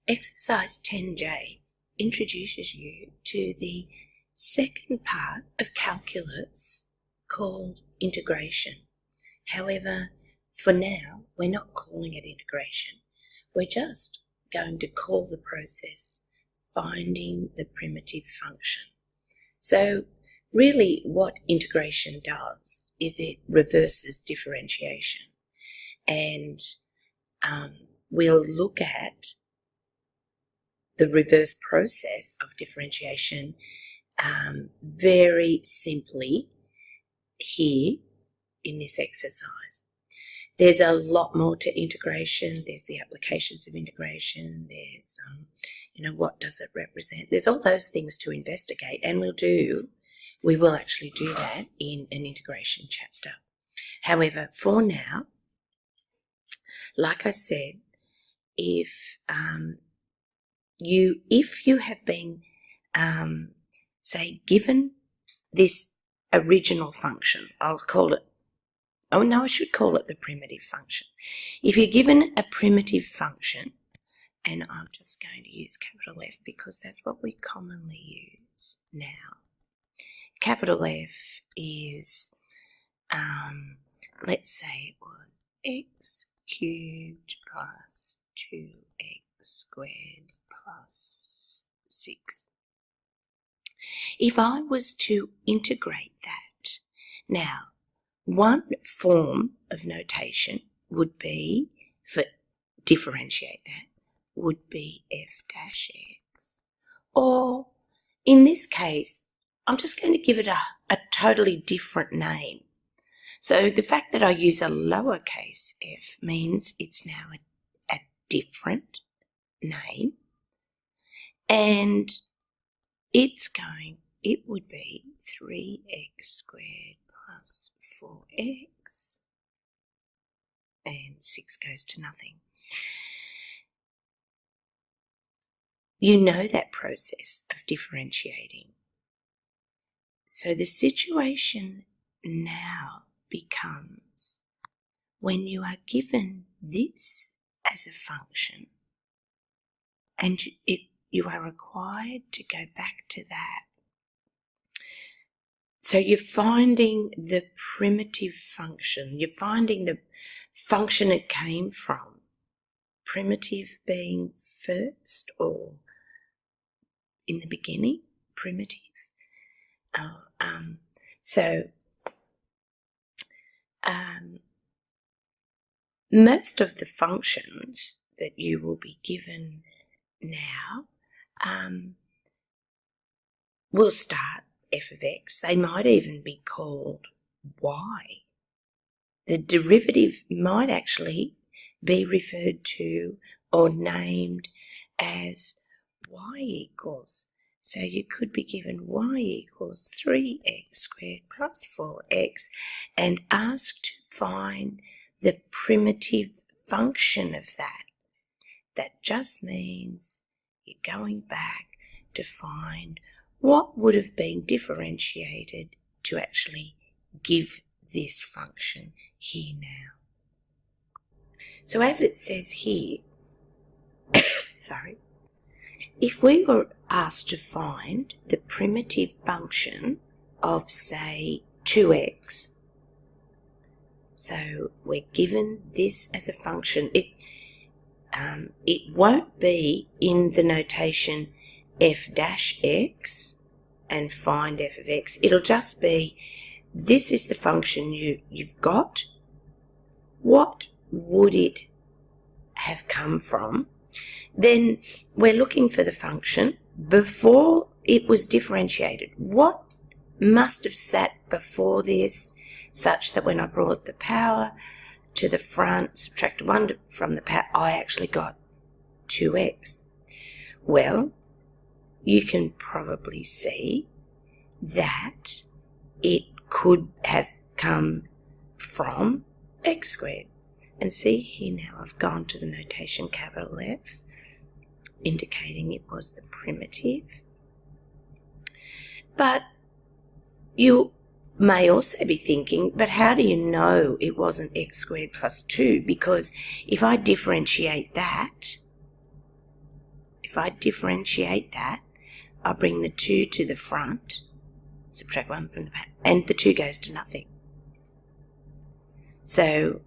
Exercise 10J introduces you to the second part of calculus called integration. However, for now, we're not calling it integration. We're just going to call the process finding the primitive function. So really what integration does is it reverses differentiation, and we'll look at the reverse process of differentiation very simply here in this exercise. There's a lot more to integration. There's the applications of integration. There's, what does it represent? There's all those things to investigate, and we will actually do that in an integration chapter. However, for now, like I said, if you have been, say, given this original function, I should call it the primitive function. If you're given a primitive function, and I'm just going to use capital F because that's what we commonly use now. Capital F is, let's say it was x cubed plus 2x squared plus 6. If I was to integrate that, now one form of notation would be, for differentiate that, would be f dash x. Or in this case, I'm just going to give it a totally different name. So the fact that I use a lowercase f means it's now a different name, and it would be 3x squared plus 4x, and 6 goes to nothing. You know that process of differentiating. So the situation now becomes when you are given this as a function and you are required to go back to that. So you're finding the primitive function. You're finding the function it came from. Primitive being first, or in the beginning, primitive. Most of the functions that you will be given now will start f of x. They might even be called y. The derivative might actually be referred to or named as y equals. So you could be given y equals 3x squared plus 4x and asked to find the primitive function of that. That just means you're going back to find what would have been differentiated to actually give this function here now. So as it says here, if we were asked to find the primitive function of, say, 2x, so we're given this as a function, it won't be in the notation f dash x and find f of x. It'll just be, this is the function you've got. What would it have come from? Then we're looking for the function before it was differentiated. What must have sat before this such that when I brought the power to the front, subtracted 1 from the power, I actually got 2x. Well, you can probably see that it could have come from x squared. And see here now I've gone to the notation capital F, indicating it was the primitive. But you may also be thinking, but how do you know it wasn't x squared plus 2? Because if I differentiate that, if I differentiate that, I'll bring the 2 to the front, subtract 1 from the back, and the 2 goes to nothing. So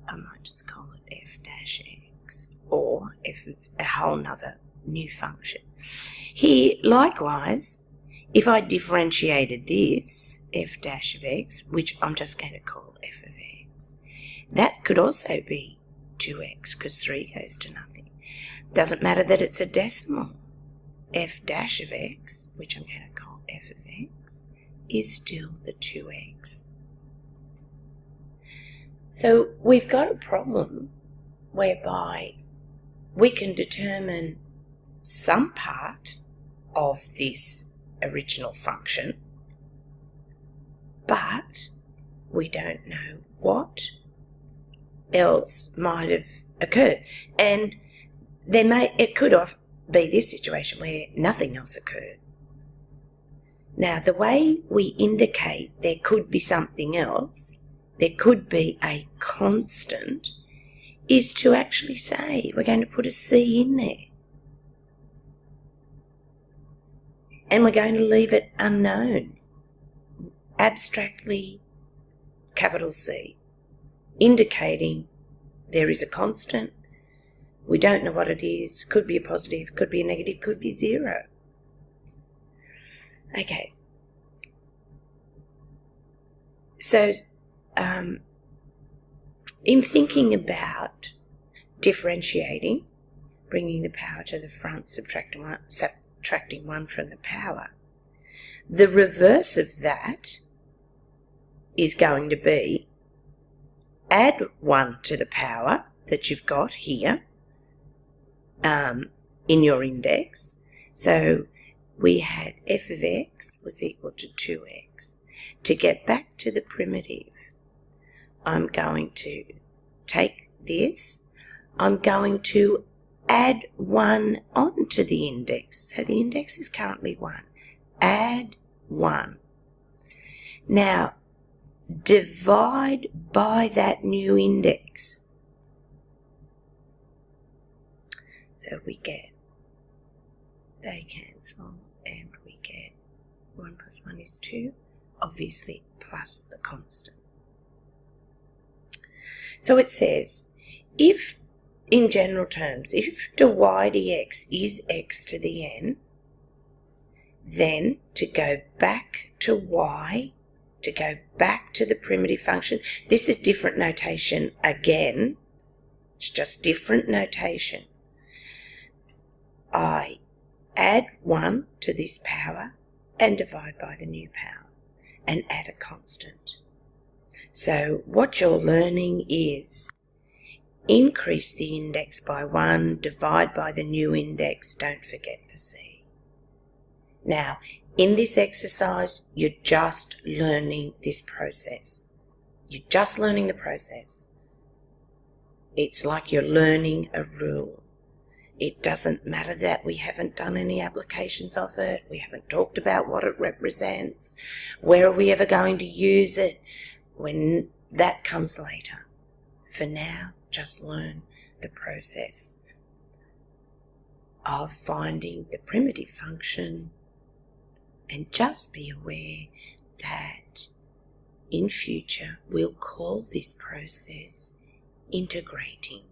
I might just call it f dash x, or f of a whole nother new function. Here, likewise, if I differentiated this, f dash of x, which I'm just going to call f of x, that could also be 2x, because 3 goes to nothing. Doesn't matter that it's a decimal. F dash of x, which I'm going to call f of x, is still the 2x. So we've got a problem whereby we can determine some part of this original function, but we don't know what else might have occurred. And it could be this situation where nothing else occurred. Now, the way we indicate there could be something else, there could be a constant, is to actually say we're going to put a C in there. And we're going to leave it unknown, abstractly capital C, indicating there is a constant. We don't know what it is. Could be a positive, could be a negative, could be 0. Okay. So, in thinking about differentiating, bringing the power to the front, subtracting 1 from the power, the reverse of that is going to be add 1 to the power that you've got here in your index. So we had f of x was equal to 2x. To get back to the primitive, I'm going to take this, I'm going to add 1 onto the index. So the index is currently 1. Add 1. Now, divide by that new index. So we get, they cancel, and we get 1 plus 1 is 2, obviously plus the constant. So it says, if, in general terms, if dy dx is x to the n, then to go back to y, to go back to the primitive function, this is different notation again, it's just different notation. I add 1 to this power and divide by the new power and add a constant. So what you're learning is increase the index by 1, divide by the new index, don't forget the C. Now, in this exercise, you're just learning this process. You're just learning the process. It's like you're learning a rule. It doesn't matter that we haven't done any applications of it. We haven't talked about what it represents. Where are we ever going to use it? When that comes later. For now, just learn the process of finding the primitive function, and just be aware that in future we'll call this process integrating.